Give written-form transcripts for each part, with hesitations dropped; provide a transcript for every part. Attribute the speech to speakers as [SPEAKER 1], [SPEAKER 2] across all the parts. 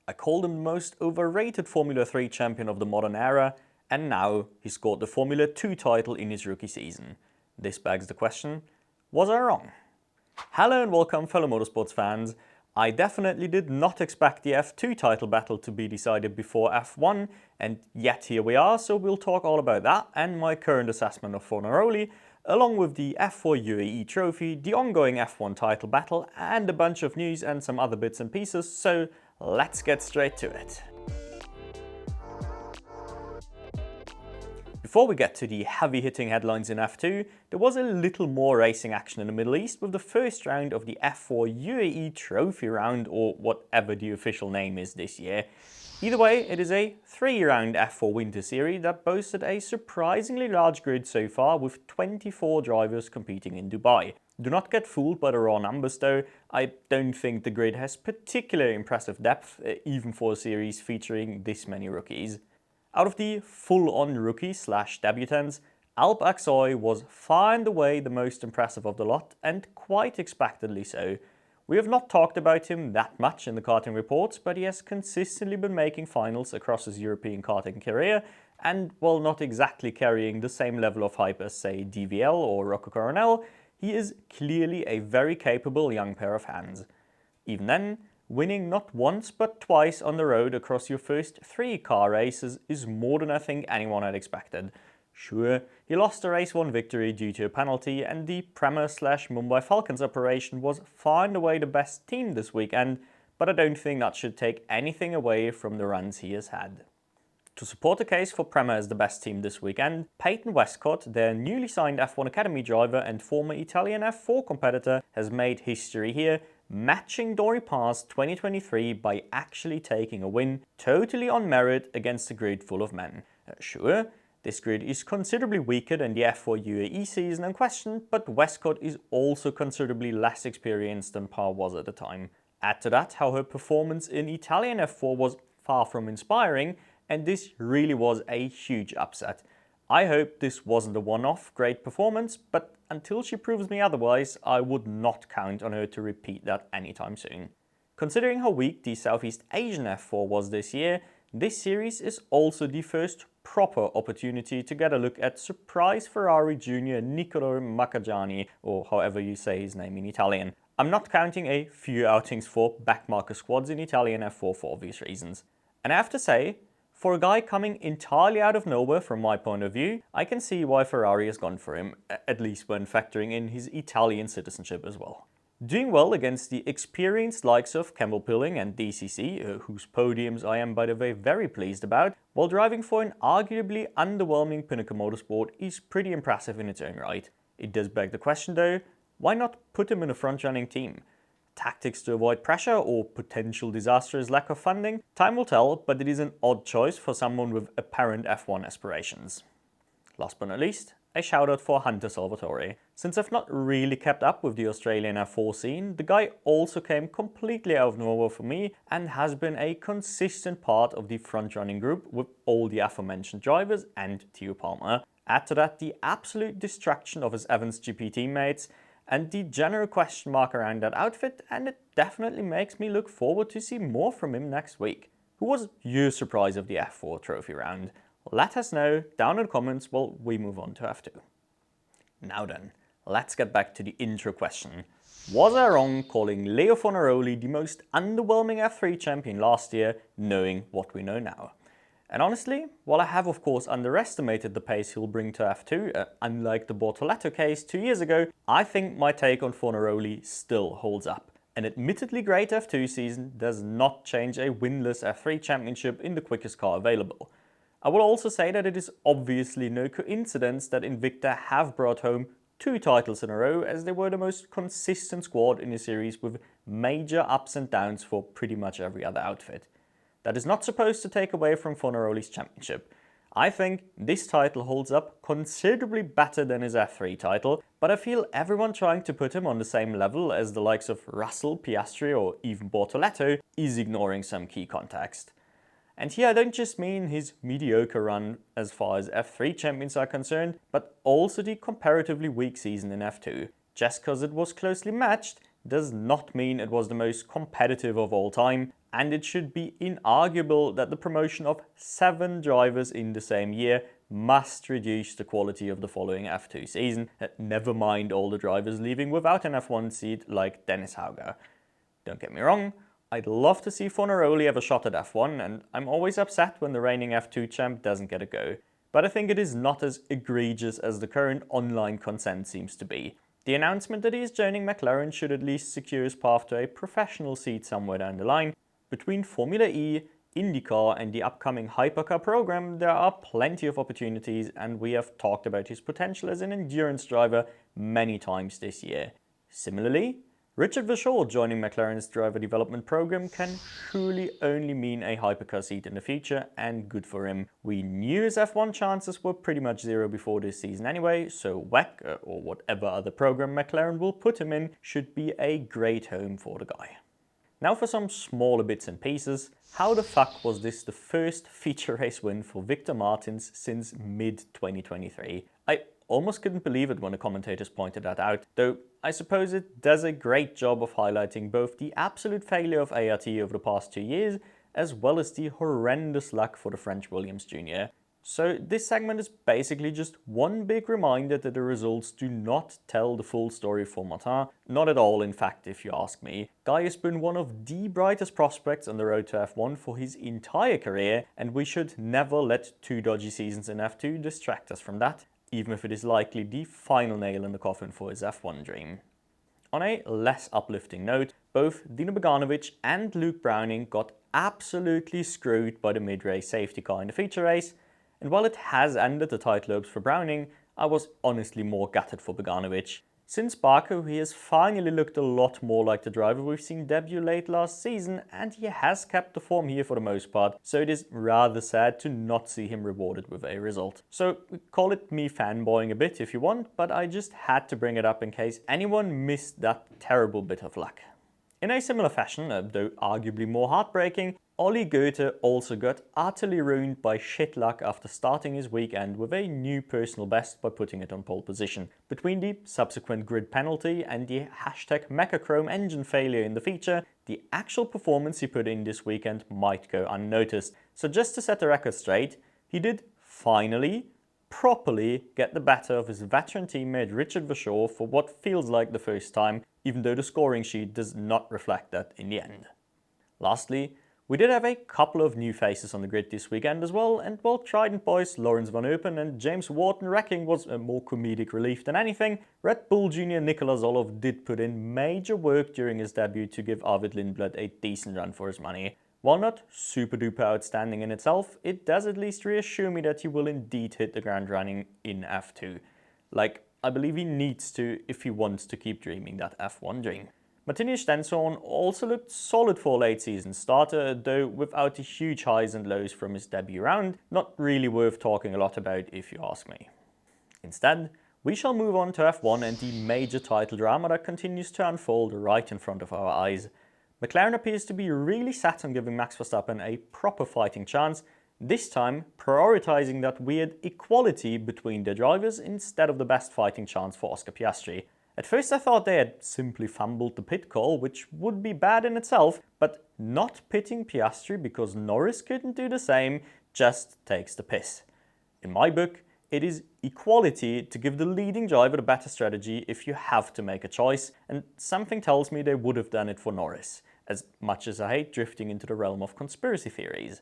[SPEAKER 1] I called him the most overrated Formula 3 champion of the modern era, and now he scored the Formula 2 title in his rookie season. This begs the question, was I wrong? Hello and welcome fellow motorsports fans. I definitely did not expect the F2 title battle to be decided before F1, and yet here we are, so we'll talk all about that and my current assessment of Fornaroli, along with the F4 UAE Trophy, the ongoing F1 title battle, and a bunch of news and some other bits and pieces, so let's get straight to it. Before we get to the heavy-hitting headlines in F2, there was a little more racing action in the Middle East with the first round of the F4 UAE Trophy round, or whatever the official name is this year. Either way, it is a 3-round F4 Winter Series that boasted a surprisingly large grid so far, with 24 drivers competing in Dubai. Do not get fooled by the raw numbers though. I don't think the grid has particularly impressive depth, even for a series featuring this many rookies. Out of the full-on rookie/debutants, Alp Aksoy was far and away the most impressive of the lot, and quite expectedly so. We have not talked about him that much in the karting reports, but he has consistently been making finals across his European karting career, and while not exactly carrying the same level of hype as, say, DVL or Rocco Coronel, he is clearly a very capable young pair of hands. Even then, winning not once but twice on the road across your first 3 car races is more than I think anyone had expected. Sure, he lost a race 1 victory due to a penalty, and the Prema/Mumbai Falcons operation was far and away the best team this weekend, but I don't think that should take anything away from the runs he has had. To support the case for Prema as the best team this weekend, Peyton Westcott, their newly signed F1 Academy driver and former Italian F4 competitor, has made history here, matching Dory Parr's 2023 by actually taking a win, totally on merit against a grid full of men. Sure, this grid is considerably weaker than the F4 UAE season in question, but Westcott is also considerably less experienced than Parr was at the time. Add to that how her performance in Italian F4 was far from inspiring, and this really was a huge upset. I hope this wasn't a one-off great performance, but until she proves me otherwise, I would not count on her to repeat that anytime soon. Considering how weak the Southeast Asian F4 was this year, this series is also the first proper opportunity to get a look at surprise Ferrari junior Niccolò Macagiani, or however you say his name in Italian. I'm not counting a few outings for backmarker squads in Italian F4 for obvious reasons. And I have to say, for a guy coming entirely out of nowhere from my point of view, I can see why Ferrari has gone for him, at least when factoring in his Italian citizenship as well. Doing well against the experienced likes of Campbell Pilling and DCC, whose podiums I am by the way very pleased about, while driving for an arguably underwhelming Pinnacle Motorsport is pretty impressive in its own right. It does beg the question though, why not put him in a front-running team? Tactics to avoid pressure or potential disastrous lack of funding? Time will tell, but it is an odd choice for someone with apparent F1 aspirations. Last but not least, a shout out for Hunter Salvatore. Since I've not really kept up with the Australian F4 scene, the guy also came completely out of nowhere for me and has been a consistent part of the front-running group with all the aforementioned drivers and Theo Palmer. Add to that the absolute distraction of his Evans GP teammates and the general question mark around that outfit, and it definitely makes me look forward to see more from him next week. Who was your surprise of the F4 trophy round? Let us know down in the comments while we move on to F2. Now then, let's get back to the intro question. Was I wrong calling Leo Fornaroli the most underwhelming F3 champion last year, knowing what we know now? And honestly, while I have of course underestimated the pace he'll bring to F2, unlike the Bortoleto case 2 years ago, I think my take on Fornaroli still holds up. An admittedly great F2 season does not change a winless F3 championship in the quickest car available. I will also say that it is obviously no coincidence that Invicta have brought home 2 titles in a row, as they were the most consistent squad in the series with major ups and downs for pretty much every other outfit. That is not supposed to take away from Fornaroli's championship. I think this title holds up considerably better than his F3 title, but I feel everyone trying to put him on the same level as the likes of Russell, Piastri or even Bortoleto is ignoring some key context. And here I don't just mean his mediocre run as far as F3 champions are concerned, but also the comparatively weak season in F2. Just because it was closely matched does not mean it was the most competitive of all time, and it should be inarguable that the promotion of 7 drivers in the same year must reduce the quality of the following F2 season, never mind all the drivers leaving without an F1 seat like Dennis Hauger. Don't get me wrong, I'd love to see Fornaroli have a shot at F1, and I'm always upset when the reigning F2 champ doesn't get a go. But I think it is not as egregious as the current online consent seems to be. The announcement that he is joining McLaren should at least secure his path to a professional seat somewhere down the line. Between Formula E, IndyCar and the upcoming Hypercar program, there are plenty of opportunities, and we have talked about his potential as an endurance driver many times this year. Similarly, Richard Verschoor joining McLaren's driver development program can surely only mean a hypercar seat in the future, and good for him. We knew his F1 chances were pretty much zero before this season anyway, so WEC, or whatever other program McLaren will put him in, should be a great home for the guy. Now for some smaller bits and pieces. How the fuck was this the first feature race win for Victor Martins since mid-2023? I almost couldn't believe it when the commentators pointed that out, though I suppose it does a great job of highlighting both the absolute failure of ART over the past 2 years, as well as the horrendous luck for the French Williams Jr. So this segment is basically just one big reminder that the results do not tell the full story for Martin. Not at all, in fact, if you ask me. Guy has been one of the brightest prospects on the road to F1 for his entire career, and we should never let 2 dodgy seasons in F2 distract us from that, even if it is likely the final nail in the coffin for his F1 dream. On a less uplifting note, both Dino Beganovic and Luke Browning got absolutely screwed by the mid-race safety car in the feature race, and while it has ended the title hopes for Browning, I was honestly more gutted for Beganovic. Since Baku, he has finally looked a lot more like the driver we've seen debut late last season, and he has kept the form here for the most part, so it is rather sad to not see him rewarded with a result. So call it me fanboying a bit if you want, but I just had to bring it up in case anyone missed that terrible bit of luck. In a similar fashion, though arguably more heartbreaking, Ollie Goethe also got utterly ruined by shit luck after starting his weekend with a new personal best by putting it on pole position. Between the subsequent grid penalty and the #Mechachrome engine failure in the feature, the actual performance he put in this weekend might go unnoticed. So just to set the record straight, he did finally, properly get the better of his veteran teammate Richard Verschoor for what feels like the first time, even though the scoring sheet does not reflect that in the end. Lastly, we did have a couple of new faces on the grid this weekend as well, and while Trident boys Lawrence Van Eupen and James Wharton wrecking was a more comedic relief than anything, Red Bull Jr. Nicolas Olof did put in major work during his debut to give Arvid Lindblad a decent run for his money. While not super duper outstanding in itself, it does at least reassure me that he will indeed hit the ground running in F2. Like, I believe he needs to if he wants to keep dreaming that F1 dream. Martinius Stenson also looked solid for a late season starter, though without the huge highs and lows from his debut round, not really worth talking a lot about if you ask me. Instead, we shall move on to F1 and the major title drama that continues to unfold right in front of our eyes. McLaren appears to be really set on giving Max Verstappen a proper fighting chance, this time prioritizing that weird equality between their drivers instead of the best fighting chance for Oscar Piastri. At first I thought they had simply fumbled the pit call, which would be bad in itself, but not pitting Piastri because Norris couldn't do the same just takes the piss. In my book, it is equality to give the leading driver the better strategy if you have to make a choice, and something tells me they would have done it for Norris, as much as I hate drifting into the realm of conspiracy theories.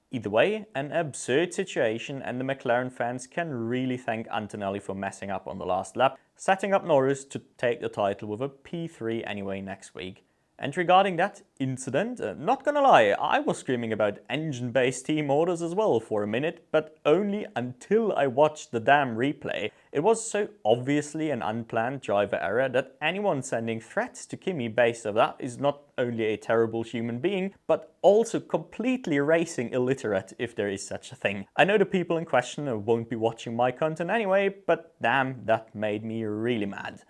[SPEAKER 1] Either way, an absurd situation, and the McLaren fans can really thank Antonelli for messing up on the last lap, setting up Norris to take the title with a P3 anyway next week. And regarding that incident, not gonna lie, I was screaming about engine-based team orders as well for a minute, but only until I watched the damn replay. It was so obviously an unplanned driver error that anyone sending threats to Kimi based on that is not only a terrible human being, but also completely racing illiterate if there is such a thing. I know the people in question won't be watching my content anyway, but damn, that made me really mad.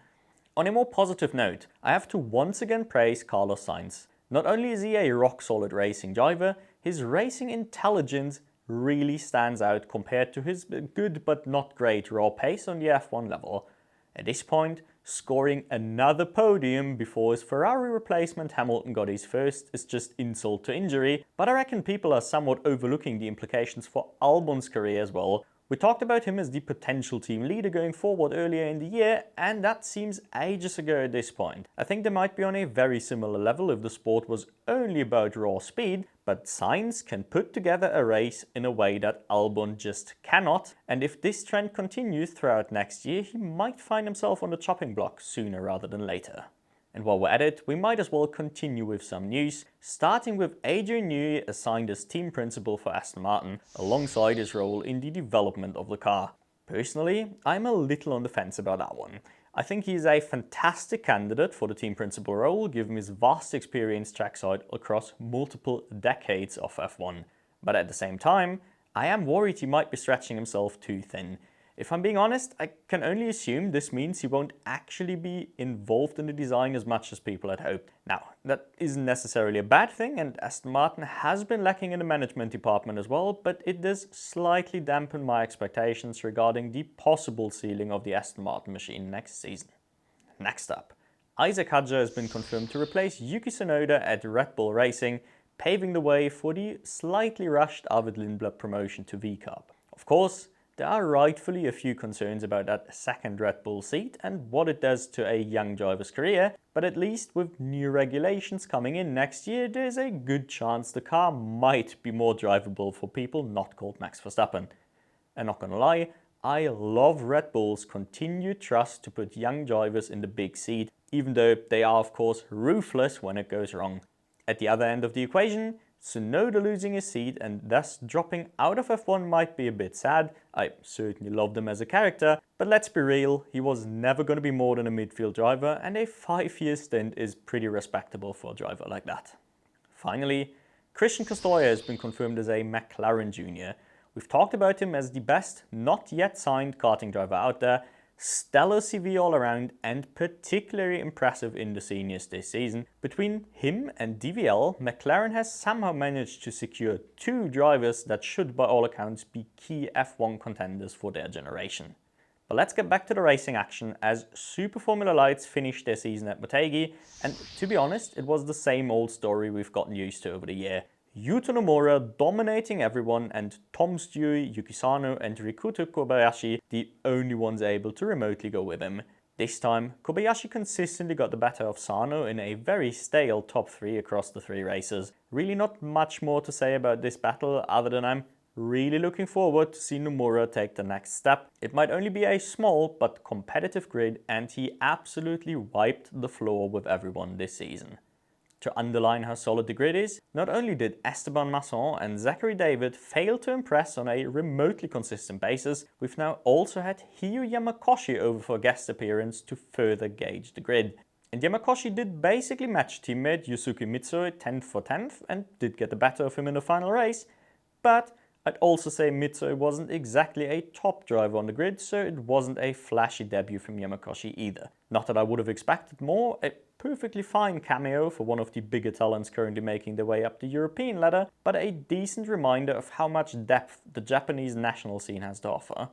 [SPEAKER 1] On a more positive note, I have to once again praise Carlos Sainz. Not only is he a rock-solid racing driver, his racing intelligence really stands out compared to his good but not great raw pace on the F1 level. At this point, Scoring another podium before his Ferrari replacement Hamilton got his first is just insult to injury, but I reckon people are somewhat overlooking the implications for Albon's career as well. We talked about him as the potential team leader going forward earlier in the year, and that seems ages ago at this point. I think they might be on a very similar level if the sport was only about raw speed, but Sainz can put together a race in a way that Albon just cannot, and if this trend continues throughout next year, he might find himself on the chopping block sooner rather than later. And while we're at it, we might as well continue with some news, starting with Adrian Newey assigned as team principal for Aston Martin, alongside his role in the development of the car. Personally, I'm a little on the fence about that one. I think he is a fantastic candidate for the team principal role, given his vast experience trackside across multiple decades of F1. But at the same time, I am worried he might be stretching himself too thin. If I'm being honest, I can only assume this means he won't actually be involved in the design as much as people had hoped. Now, that isn't necessarily a bad thing, and Aston Martin has been lacking in the management department as well, but it does slightly dampen my expectations regarding the possible ceiling of the Aston Martin machine next season. Next up, Isaac Hadjar has been confirmed to replace Yuki Tsunoda at Red Bull Racing, paving the way for the slightly rushed Arvid Lindblad promotion to VCARB. Of course, there are rightfully a few concerns about that second Red Bull seat and what it does to a young driver's career, but at least with new regulations coming in next year, there's a good chance the car might be more drivable for people not called Max Verstappen. And not gonna lie, I love Red Bull's continued trust to put young drivers in the big seat, even though they are of course ruthless when it goes wrong. At the other end of the equation, Tsunoda losing his seat and thus dropping out of F1 might be a bit sad. I certainly loved him as a character, but let's be real, he was never going to be more than a midfield driver, and a 5-year stint is pretty respectable for a driver like that. Finally, Christian Costoya has been confirmed as a McLaren junior. We've talked about him as the best not yet signed karting driver out there, stellar CV all around and particularly impressive in the seniors this season. Between him and DVL, McLaren has somehow managed to secure 2 drivers that should by all accounts be key F1 contenders for their generation. But let's get back to the racing action as Super Formula Lights finished their season at Motegi, and to be honest, it was the same old story we've gotten used to over the year. Yuto Nomura dominating everyone and Tom Stewie, Yuki Sano and Rikuto Kobayashi the only ones able to remotely go with him. This time, Kobayashi consistently got the better of Sano in a very stale top 3 across the 3 races. Really not much more to say about this battle other than I'm really looking forward to see Nomura take the next step. It might only be a small but competitive grid and he absolutely wiped the floor with everyone this season. To underline how solid the grid is, not only did Esteban Masson and Zachary David fail to impress on a remotely consistent basis, we've now also had Hiro Yamakoshi over for a guest appearance to further gauge the grid. And Yamakoshi did basically match teammate Yusuke Mitsui 10th for 10th and did get the better of him in the final race, but I'd also say Mitsui wasn't exactly a top driver on the grid, so it wasn't a flashy debut from Yamakoshi either. Not that I would have expected more, a perfectly fine cameo for one of the bigger talents currently making their way up the European ladder, but a decent reminder of how much depth the Japanese national scene has to offer.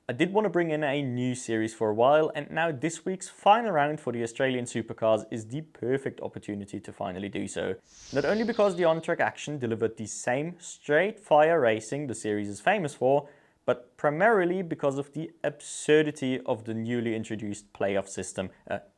[SPEAKER 1] I did want to bring in a new series for a while, and now this week's final round for the Australian Supercars is the perfect opportunity to finally do so. Not only because the on-track action delivered the same straight-fire racing the series is famous for, but primarily because of the absurdity of the newly introduced playoff system.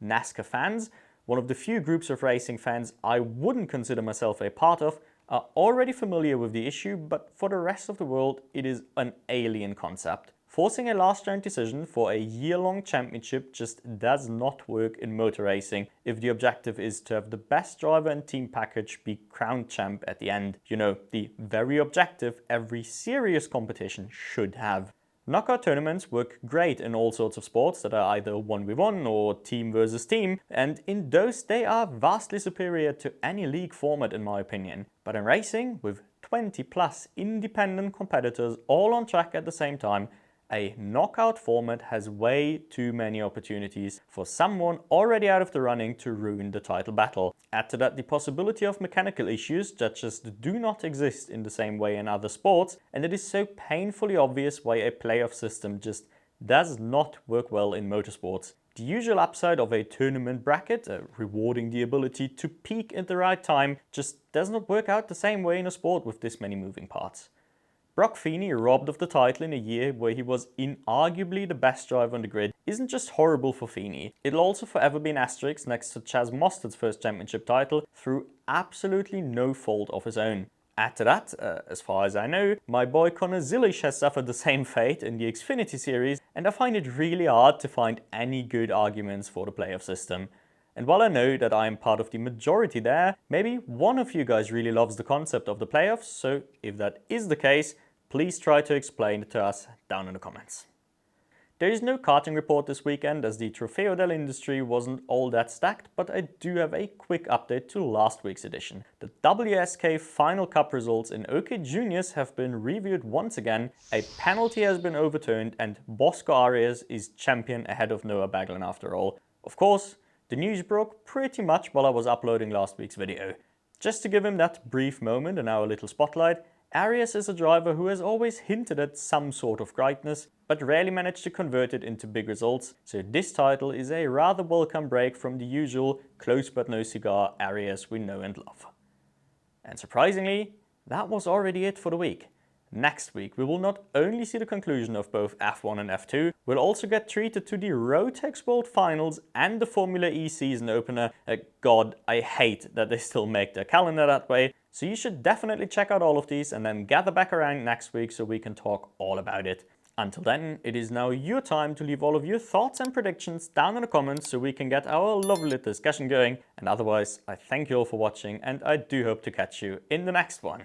[SPEAKER 1] NASCAR fans, one of the few groups of racing fans I wouldn't consider myself a part of, are already familiar with the issue, but for the rest of the world it is an alien concept. Forcing a last round decision for a year-long championship just does not work in motor racing if the objective is to have the best driver and team package be crowned champ at the end. You know, the very objective every serious competition should have. Knockout tournaments work great in all sorts of sports that are either 1v1 or team versus team, and in those they are vastly superior to any league format in my opinion. But in racing, with 20 plus independent competitors all on track at the same time, a knockout format has way too many opportunities for someone already out of the running to ruin the title battle. Add to that the possibility of mechanical issues that just do not exist in the same way in other sports, and it is so painfully obvious why a playoff system just does not work well in motorsports. The usual upside of a tournament bracket, rewarding the ability to peak at the right time, just does not work out the same way in a sport with this many moving parts. Brock Feeney, robbed of the title in a year where he was inarguably the best driver on the grid, isn't just horrible for Feeney. It'll also forever be an asterisk next to Chaz Mostard's first championship title through absolutely no fault of his own. Add to that, as far as I know, my boy Connor Zilisch has suffered the same fate in the Xfinity series, and I find it really hard to find any good arguments for the playoff system. And while I know that I am part of the majority there, maybe one of you guys really loves the concept of the playoffs, so if that is the case, please try to explain it to us down in the comments. There is no karting report this weekend as the Trofeo del Industry wasn't all that stacked, but I do have a quick update to last week's edition. The WSK Final Cup results in OK Juniors have been reviewed once again, a penalty has been overturned, and Bosco Arias is champion ahead of Noah Baglan after all. Of course, the news broke pretty much while I was uploading last week's video. Just to give him that brief moment in our little spotlight, Arias is a driver who has always hinted at some sort of greatness, but rarely managed to convert it into big results, so this title is a rather welcome break from the usual close but no cigar Arias we know and love. And surprisingly, that was already it for the week. Next week we will not only see the conclusion of both F1 and F2, we'll also get treated to the Rotex World Finals and the Formula E season opener. God, I hate that they still make their calendar that way, so you should definitely check out all of these and then gather back around next week so we can talk all about it. Until then, it is now your time to leave all of your thoughts and predictions down in the comments so we can get our lovely little discussion going, and otherwise I thank you all for watching and I do hope to catch you in the next one.